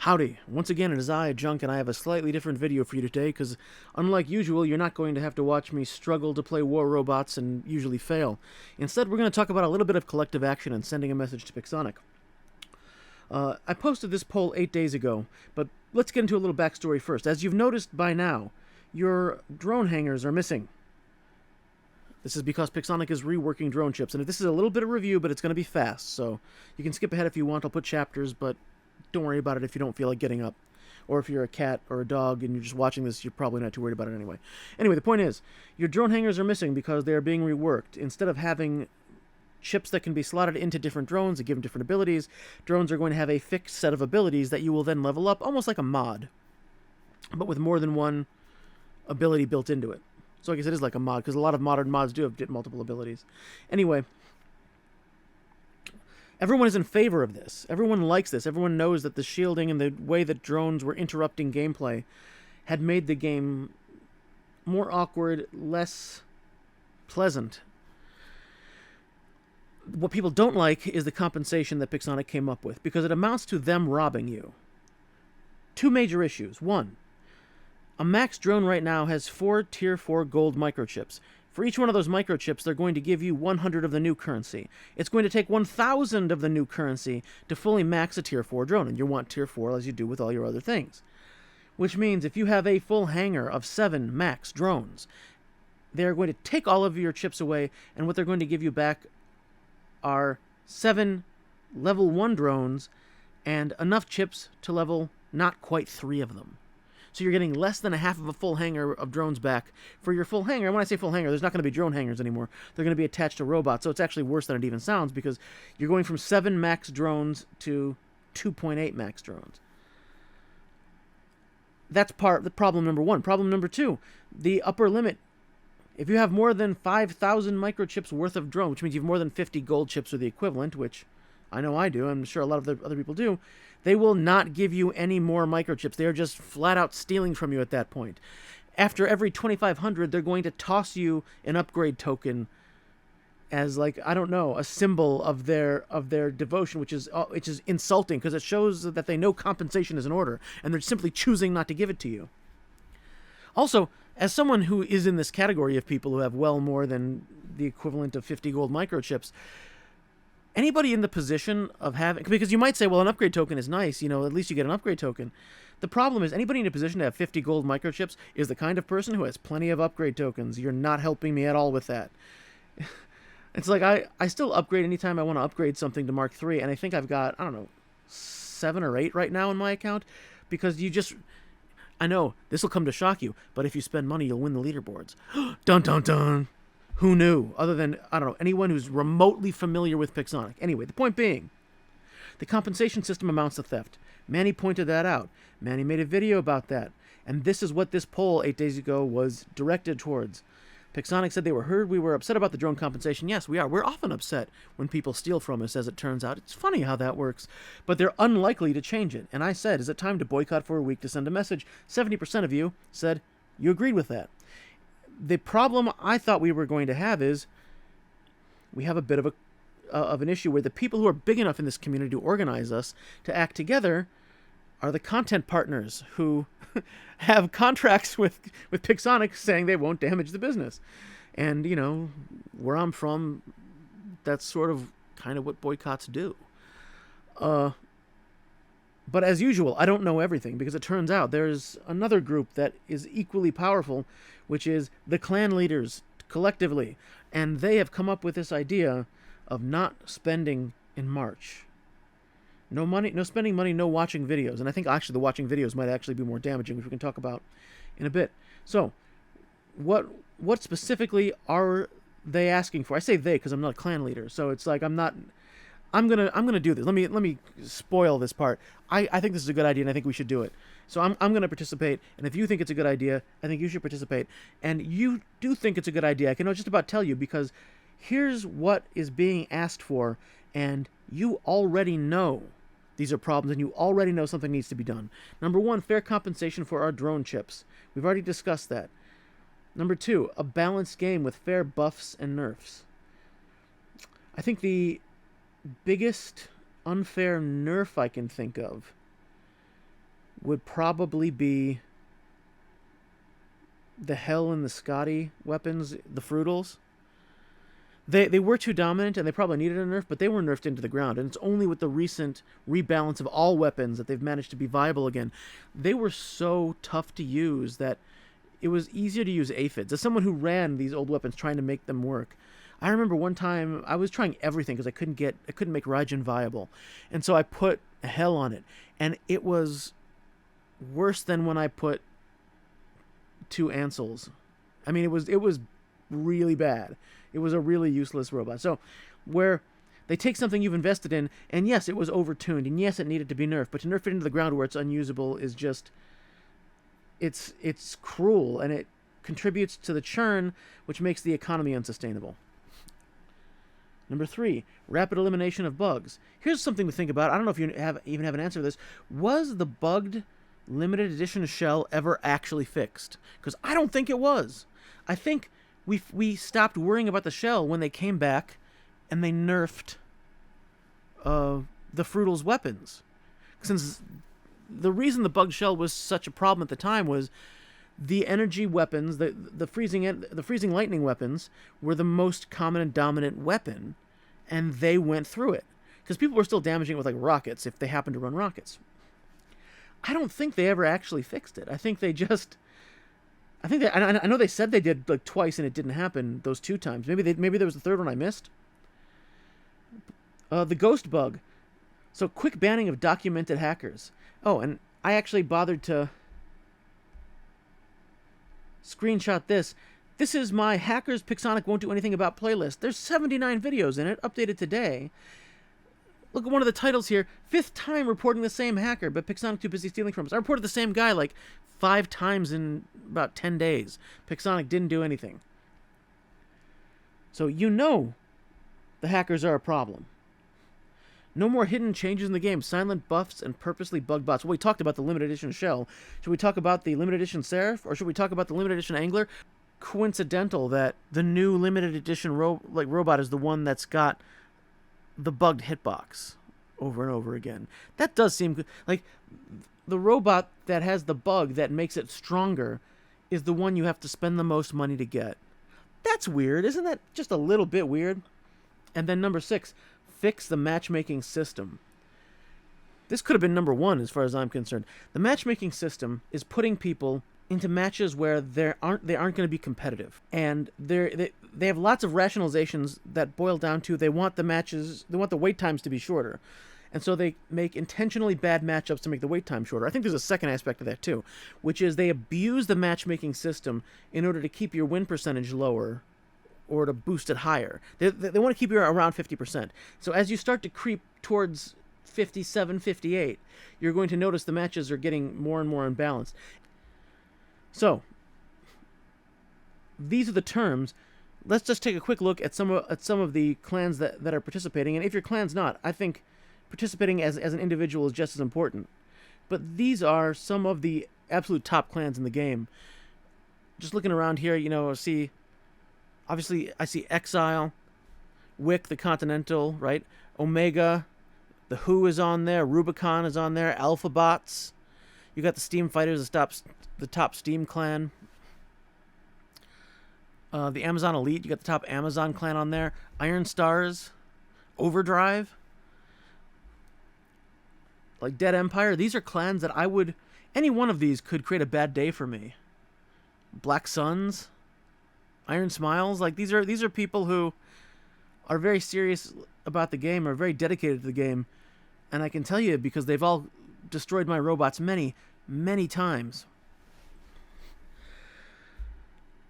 Howdy. Once again, it is I, Junk, and I have a slightly different video for you today, because unlike usual, you're not going to have to watch me struggle to play war robots and usually fail. Instead, we're going to talk about a little bit of collective action and sending a message to Pixonic. I posted this poll 8 days ago, but let's get into a little backstory first. As you've noticed by now, your drone hangers are missing. This is because Pixonic is reworking drone chips, and this is a little bit of review, but it's going to be fast, so you can skip ahead if you want. I'll put chapters, but don't worry about it if you don't feel like getting up. Or if you're a cat or a dog and you're just watching this, you're probably not too worried about it anyway. Anyway, the point is, your drone hangers are missing because they are being reworked. Instead of having chips that can be slotted into different drones and given different abilities, drones are going to have a fixed set of abilities that you will then level up, almost like a mod, but with more than one ability built into it. So I guess it is like a mod, because a lot of modern mods do have multiple abilities. Anyway, everyone is in favor of this. Everyone likes this. Everyone knows that the shielding and the way that drones were interrupting gameplay had made the game more awkward, less pleasant. What people don't like is the compensation that Pixonic came up with, because it amounts to them robbing you. Two major issues. One, a max drone right now has 4 Tier 4 gold microchips. For each one of those microchips, they're going to give you 100 of the new currency. It's going to take 1,000 of the new currency to fully max a Tier 4 drone, and you want Tier 4 as you do with all your other things. Which means if you have a full hangar of 7 max drones, they're going to take all of your chips away, and what they're going to give you back are 7 level 1 drones and enough chips to level not quite 3 of them. So you're getting less than a half of a full hangar of drones back for your full hangar. And when I say full hangar, there's not going to be drone hangars anymore. They're going to be attached to robots. So it's actually worse than it even sounds, because you're going from 7 max drones to 2.8 max drones. That's the problem number one. Problem number two, the upper limit. If you have more than 5,000 microchips worth of drone, which means you have more than 50 gold chips or the equivalent, which I know I do, I'm sure a lot of the other people do, they will not give you any more microchips. They are just flat out stealing from you at that point. After every 2,500, they're going to toss you an upgrade token as, like, I don't know, a symbol of their devotion, which is insulting, because it shows that they know compensation is in order, and they're simply choosing not to give it to you. Also, as someone who is in this category of people who have well more than the equivalent of 50 gold microchips, anybody in the position of having, because you might say, well, an upgrade token is nice, you know, at least you get an upgrade token. The problem is, anybody in a position to have 50 gold microchips is the kind of person who has plenty of upgrade tokens. You're not helping me at all with that. It's like, I still upgrade anytime I want to upgrade something to Mark III, and I think I've got, I don't know, 7 or 8 right now in my account, because you just, I know, this will come to shock you, but if you spend money, you'll win the leaderboards. Dun dun dun! Who knew? Other than, I don't know, anyone who's remotely familiar with Pixonic. Anyway, the point being, the compensation system amounts to theft. Manny pointed that out. Manny made a video about that. And this is what this poll 8 days ago was directed towards. Pixonic said they were heard. We were upset about the drone compensation. Yes, we are. We're often upset when people steal from us, as it turns out. It's funny how that works. But they're unlikely to change it. And I said, is it time to boycott for a week to send a message? 70% of you said you agreed with that. The problem I thought we were going to have is we have a bit of an issue where the people who are big enough in this community to organize us to act together are the content partners who have contracts with Pixonic saying they won't damage the business. And, you know, where I'm from, that's sort of kind of what boycotts do. But as usual, I don't know everything, because it turns out there's another group that is equally powerful, which is the clan leaders collectively. And they have come up with this idea of not spending in March. No money, no spending money, no watching videos. And I think actually the watching videos might actually be more damaging, which we can talk about in a bit. So, what specifically are they asking for? I say they because I'm not a clan leader, so it's like I'm gonna do this. Let me spoil this part. I think this is a good idea, and I think we should do it. So I'm gonna participate, and if you think it's a good idea, I think you should participate. And you do think it's a good idea, I can just about tell you, because here's what is being asked for, and you already know these are problems, and you already know something needs to be done. Number one, fair compensation for our drone chips. We've already discussed that. Number two, a balanced game with fair buffs and nerfs. I think the biggest unfair nerf I can think of would probably be the Hell and the Scotty weapons, the Fruitals. They were too dominant, and they probably needed a nerf, but they were nerfed into the ground. And it's only with the recent rebalance of all weapons that they've managed to be viable again. They were so tough to use that it was easier to use aphids. As someone who ran these old weapons trying to make them work, I remember one time I was trying everything because I couldn't make Raijin viable. And so I put a Hell on it, and it was worse than when I put 2 Ansels. I mean, it was really bad. It was a really useless robot. So, where they take something you've invested in, and yes, it was overtuned, and yes, it needed to be nerfed, but to nerf it into the ground where it's unusable is just, it's cruel, and it contributes to the churn, which makes the economy unsustainable. Number 3, rapid elimination of bugs. Here's something to think about. I don't know if you even have an answer to this. Was the bugged limited edition shell ever actually fixed? Because I don't think it was. I think we stopped worrying about the shell when they came back and they nerfed the Fruitals weapons. Since the reason the bugged shell was such a problem at the time was the energy weapons, the freezing lightning weapons were the most common and dominant weapon, and they went through it. Because people were still damaging it with like rockets if they happened to run rockets. I don't think they ever actually fixed it. I think they I know they said they did like twice and it didn't happen those 2 times. Maybe there was the third one I missed. The ghost bug. So quick banning of documented hackers. Oh, and I actually bothered to screenshot this. This is my Hackers Pixonic Won't Do Anything About playlist. There's 79 videos in it, updated today. Look at one of the titles here. 5th time reporting the same hacker, but Pixonic too busy stealing from us. I reported the same guy like 5 times in about 10 days. Pixonic didn't do anything. So you know the hackers are a problem. No more hidden changes in the game. Silent buffs and purposely bugged bots. Well, we talked about the limited edition shell. Should we talk about the limited edition Seraph? Or should we talk about the limited edition Angler? Coincidental that the new limited edition robot is the one that's got the bugged hitbox over and over again. That does seem good. Like, the robot that has the bug that makes it stronger is the one you have to spend the most money to get. That's weird. Isn't that just a little bit weird? And then number 6, fix the matchmaking system. This could have been number 1 as far as I'm concerned. The matchmaking system is putting people into matches where they aren't going to be competitive, and they have lots of rationalizations that boil down to they want the wait times to be shorter, and so they make intentionally bad matchups to make the wait time shorter. I think there's a second aspect of that too, which is they abuse the matchmaking system in order to keep your win percentage lower or to boost it higher. They want to keep you around 50%. So as you start to creep towards 57, 58, you're going to notice the matches are getting more and more imbalanced. So, these are the terms. Let's just take a quick look at some of the clans that are participating. And if your clan's not, I think participating as an individual is just as important. But these are some of the absolute top clans in the game. Just looking around here, obviously I see Exile, Wick the Continental, right? Omega, the Who is on there, Rubicon is on there, Alpha Bots. You got the Steam Fighters, the top Steam clan. The Amazon Elite, you got the top Amazon clan on there. Iron Stars, Overdrive, like Dead Empire. These are clans that any one of these could create a bad day for me. Black Suns, Iron Smiles, like these are people who are very serious about the game, are very dedicated to the game, and I can tell you because they've all destroyed my robots many, many times.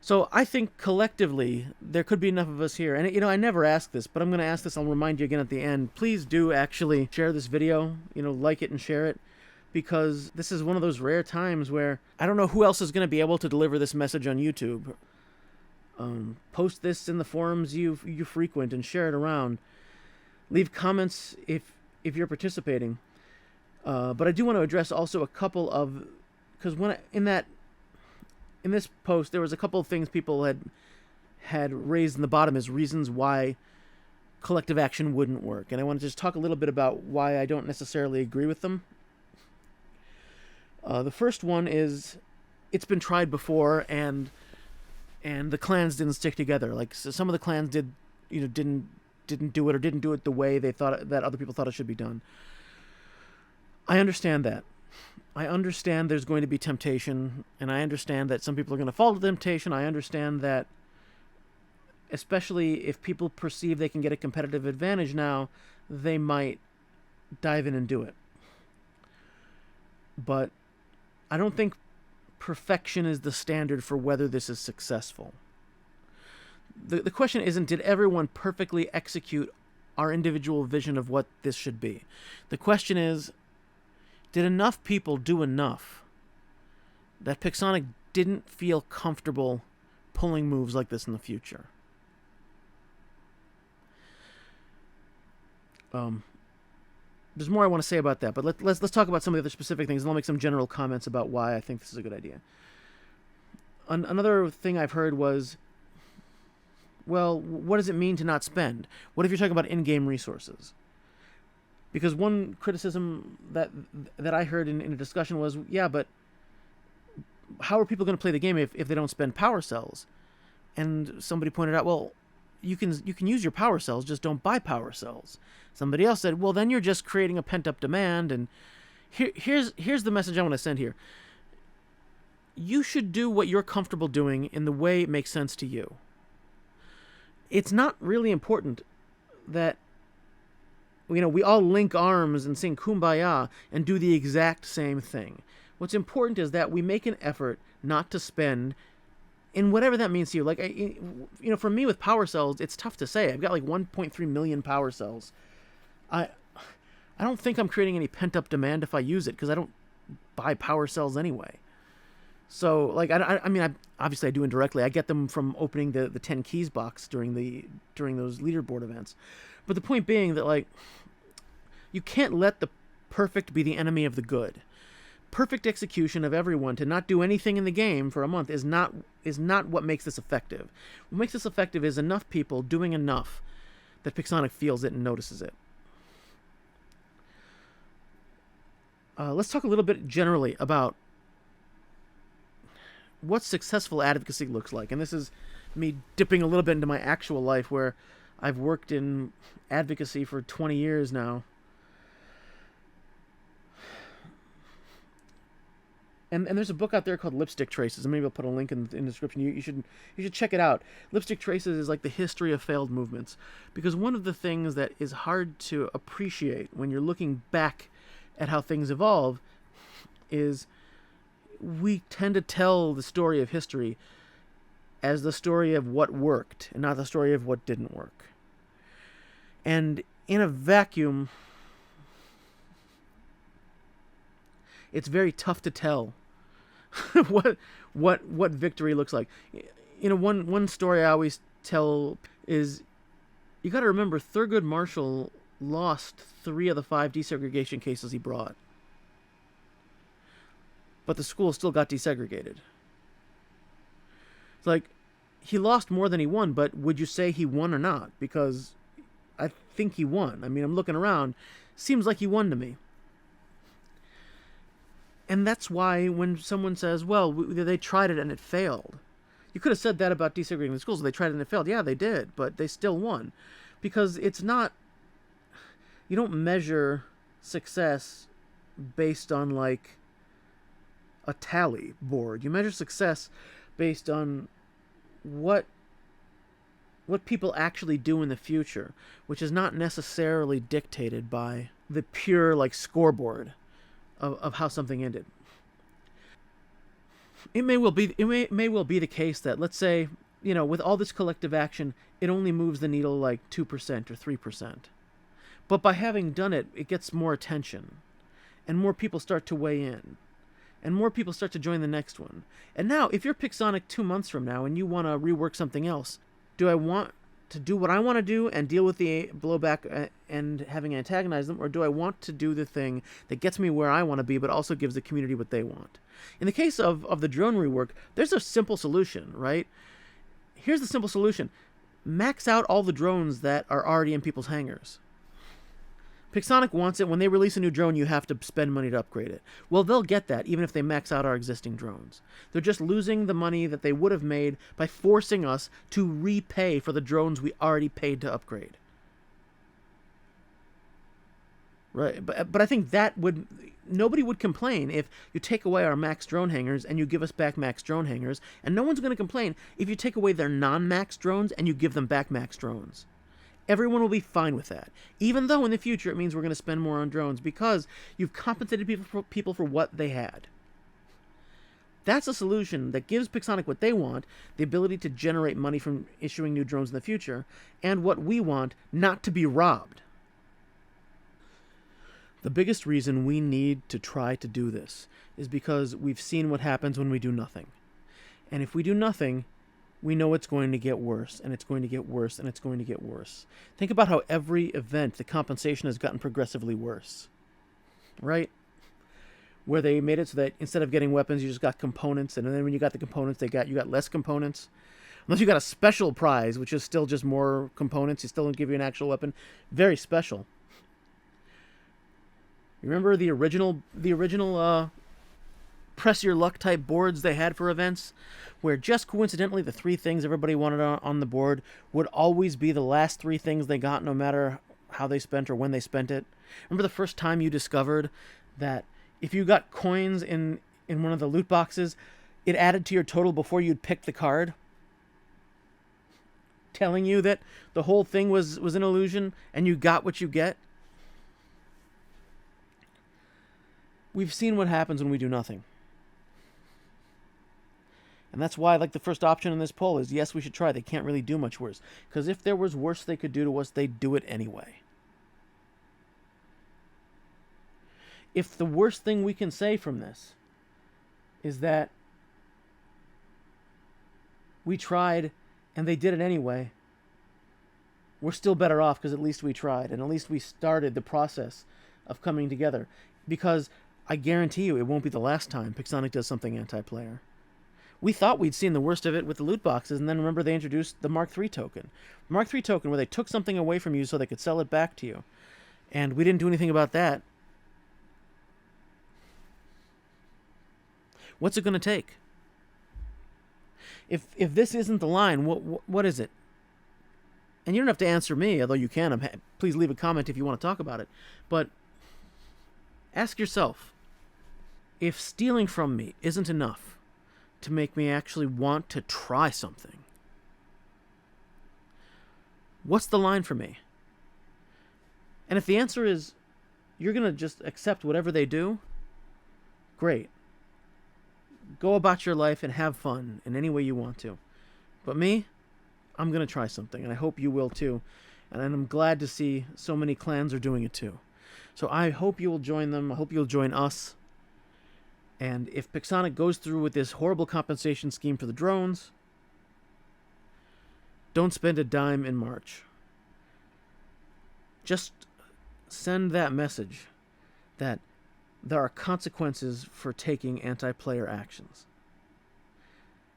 So I think collectively there could be enough of us here. And I never ask this, but I'm going to ask this. I'll remind you again at the end. Please do actually share this video, like it and share it, because this is one of those rare times where I don't know who else is going to be able to deliver this message on YouTube. Post this in the forums you frequent and share it around. Leave comments if you're participating. But I do want to address also a couple of, because in this post, there was a couple of things people had raised in the bottom as reasons why collective action wouldn't work. And I want to just talk a little bit about why I don't necessarily agree with them. The first one is it's been tried before, and the clans didn't stick together. Like, so some of the clans didn't do it, or didn't do it the way they thought that other people thought it should be done. I understand that. I understand there's going to be temptation, and I understand that some people are going to fall to temptation. I understand that, especially if people perceive they can get a competitive advantage now, they might dive in and do it. But I don't think perfection is the standard for whether this is successful. The question isn't, did everyone perfectly execute our individual vision of what this should be? The question is, did enough people do enough that Pixonic didn't feel comfortable pulling moves like this in the future? There's more I want to say about that, but let's talk about some of the other specific things, and I'll make some general comments about why I think this is a good idea. Another thing I've heard was, well, what does it mean to not spend? What if you're talking about in-game resources? Because one criticism that I heard in a discussion was, yeah, but how are people going to play the game if they don't spend power cells? And somebody pointed out, well, you can use your power cells, just don't buy power cells. Somebody else said, well, then you're just creating a pent-up demand. And here's the message I want to send here. You should do what you're comfortable doing in the way it makes sense to you. It's not really important that, we all link arms and sing Kumbaya and do the exact same thing. What's important is that we make an effort not to spend in whatever that means to you. Like, for me with power cells, it's tough to say. I've got like 1.3 million power cells. I don't think I'm creating any pent-up demand if I use it, because I don't buy power cells anyway. So, like, I mean, obviously I do indirectly. I get them from opening the 10 keys box during those leaderboard events. But the point being that, like, you can't let the perfect be the enemy of the good. Perfect execution of everyone to not do anything in the game for a month is not what makes this effective. What makes this effective is enough people doing enough that Pixonic feels it and notices it. Let's talk a little bit generally about what successful advocacy looks like. And this is me dipping a little bit into my actual life, where I've worked in advocacy for 20 years now. And there's a book out there called Lipstick Traces, and maybe I'll put a link in the description. You should check it out. Lipstick Traces is like the history of failed movements, because one of the things that is hard to appreciate when you're looking back at how things evolve is we tend to tell the story of history as the story of what worked and not the story of what didn't work. And in a vacuum, it's very tough to tell what victory looks like. One story I always tell is, you got to remember, Thurgood Marshall lost 3 of the 5 desegregation cases he brought, but the school still got desegregated. It's like, he lost more than he won, but would you say he won or not? Because I think he won. I mean, I'm looking around, seems like he won to me. And that's why when someone says, well, they tried it and it failed. You could have said that about desegregating the schools. They tried it and it failed. Yeah, they did, but they still won. Because it's not, you don't measure success based on, like, a tally board. You measure success based on what people actually do in the future, which is not necessarily dictated by the pure, like, scoreboard of how something ended. It may well be the case that, let's say, with all this collective action, it only moves the needle like 2% or 3%. But by having done it, it gets more attention, and more people start to weigh in, and more people start to join the next one. And now, if you're Pixonic 2 months from now and you want to rework something else, do I want to do what I want to do and deal with the blowback and having antagonize them, or do I want to do the thing that gets me where I want to be but also gives the community what they want? In the case of the drone rework, there's a simple solution, right? Here's the simple solution. Max out all the drones that are already in people's hangars. Pixonic wants it. When they release a new drone, you have to spend money to upgrade it. Well, they'll get that even if they max out our existing drones. They're just losing the money that they would have made by forcing us to repay for the drones we already paid to upgrade. Right, but I think nobody would complain if you take away our max drone hangars and you give us back max drone hangars, and no one's going to complain if you take away their non-max drones and you give them back max drones. Everyone will be fine with that, even though in the future it means we're going to spend more on drones because you've compensated people for what they had. That's a solution that gives Pixonic what they want, the ability to generate money from issuing new drones in the future, and what we want, not to be robbed. The biggest reason we need to try to do this is because we've seen what happens when we do nothing. And if we do nothing, we know it's going to get worse, and it's going to get worse, and it's going to get worse. Think about how every event, the compensation has gotten progressively worse. Right? Where they made it so that instead of getting weapons, you just got components, and then when you got the components, you got less components. Unless you got a special prize, which is still just more components, you still don't give you an actual weapon. Very special. Remember the original press your luck type boards they had for events, where just coincidentally the 3 things everybody wanted on the board would always be the last 3 things they got, no matter how they spent or when they spent it. Remember the first time you discovered that if you got coins in one of the loot boxes, it added to your total before you'd picked the card, telling you that the whole thing was an illusion and you got what you get? We've seen what happens when we do nothing. And that's why, like, the first option in this poll is, yes, we should try. They can't really do much worse. Because if there was worse they could do to us, they'd do it anyway. If the worst thing we can say from this is that we tried and they did it anyway, we're still better off because at least we tried. And at least we started the process of coming together. Because I guarantee you it won't be the last time Pixonic does something anti-player. We thought we'd seen the worst of it with the loot boxes, and then remember they introduced the Mark III token. Mark III token where they took something away from you so they could sell it back to you. And we didn't do anything about that. What's it going to take? If this isn't the line, what is it? And you don't have to answer me, although you can. Please leave a comment if you want to talk about it. But ask yourself, if stealing from me isn't enough to make me actually want to try something, what's the line for me? And if the answer is you're going to just accept whatever they do, great. Go about your life and have fun in any way you want to. But me, I'm going to try something, and I hope you will too. And I'm glad to see so many clans are doing it too. So I hope you will join them. I hope you'll join us. And if Pixonic goes through with this horrible compensation scheme for the drones, don't spend a dime in March. Just send that message that there are consequences for taking anti-player actions.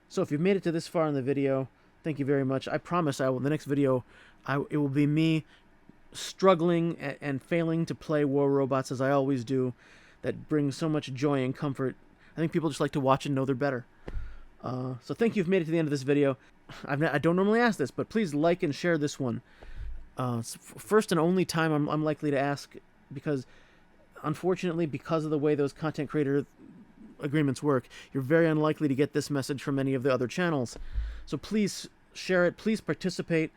So if you've made it to this far in the video, thank you very much. I promise I will. The next video, it will be me struggling and failing to play War Robots as I always do. That brings so much joy and comfort. I think people just like to watch and know they're better. So thank you if you've made it to the end of this video. I don't normally ask this, but please like and share this one. First and only time I'm likely to ask, because unfortunately, because of the way those content creator agreements work, you're very unlikely to get this message from any of the other channels. So please share it. Please participate.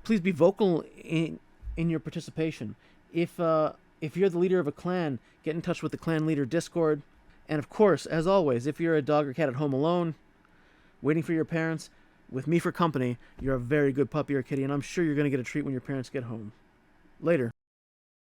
Please be vocal in your participation. If you're the leader of a clan, get in touch with the Clan Leader Discord. And of course, as always, if you're a dog or cat at home alone, waiting for your parents, with me for company, you're a very good puppy or kitty, and I'm sure you're going to get a treat when your parents get home. Later.